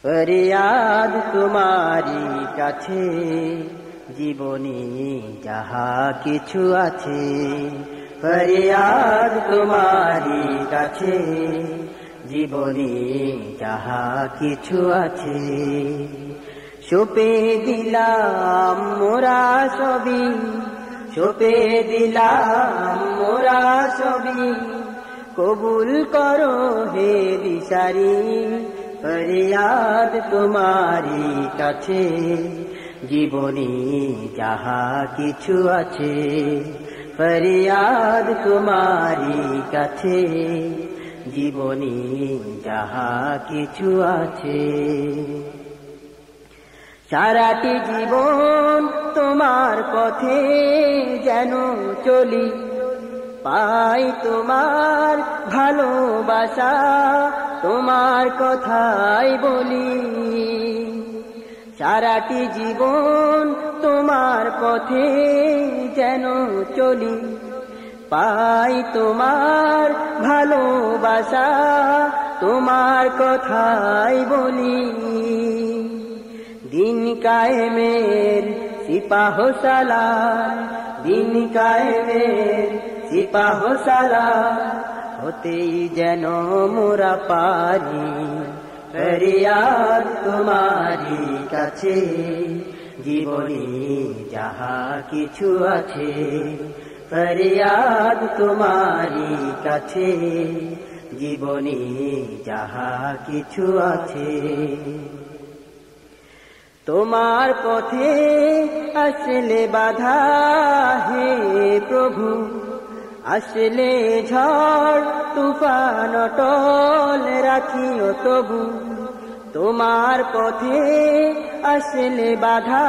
ফরিয়াদ তোমারি কাছে জীবনে যাহা কিছু আছে, ফরিয়াদ তোমারি কাছে জীবনে যাহা কিছু আছে। সঁপে দিলাম মোরা সবই, সঁপে দিলাম মোরা সবই, কবুল করো হে দিশারি। ফরিয়াদ তোমারি কাছে জীবনে যাহা কিছু আছে, ফরিয়াদ তোমারি কাছে জীবনে যাহা কিছু আছে। সারাটি জীবন তোমার পথে যেন চলি, পাই তোমার ভালোবাসা তোমার কথাই বলি। সারাটি জীবন তোমার পথে যেন চলি, পাই তোমার ভালোবাসা তোমার কথাই বলি। দিন কায়েমের সিপাহ সালার, দিন কায়েমের সিপাহ সালার হতেই যেন মোরা পারি। ফরিয়াদ তোমারি কাছে জীবনে যাহা কিছু আছে, ফরিয়াদ তোমারি কাছে জীবনে যাহা কিছু আছে। তোমার পথে আসলে বাধা হে প্রভু, আসলে ঝড় তুফান অটল রাখিও তবু। তোমার পথে আসলে বাধা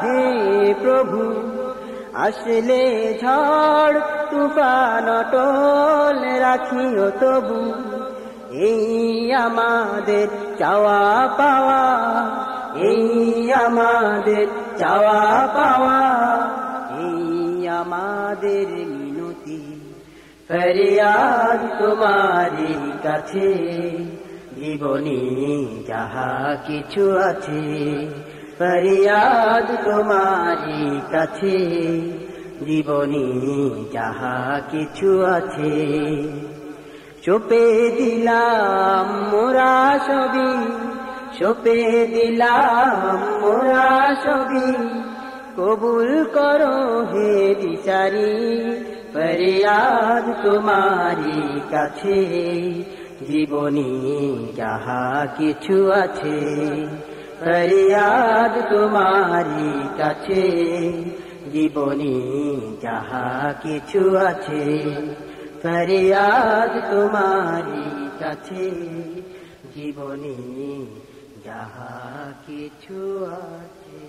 হে প্রভু, আসলে ঝড় তুফান অটল রাখিও তবু। এই আমাদের চাওয়া পাওয়া, এই আমাদের চাওয়া পাওয়া, এই আমাদের মিনতি। ফরিয়াদ তোমারি কাছে জীবনে যাহা কিছু আছে, ফরিয়াদ তোমারি কাছে জীবনে যাহা কিছু আছে। সঁপে দিলাম মোরা সবই, সঁপে দিলাম মোরা সবই, কবুল করো হে দিশারি। ফরিয়াদ তোমারি কাছে জীবনে যাহা কিছু আছে, ফরিয়াদ তোমারি কাছে জীবনে যাহা কিছু আছে, ফরিয়াদ তোমারি কাছে জীবনে যাহা কিছু আছে।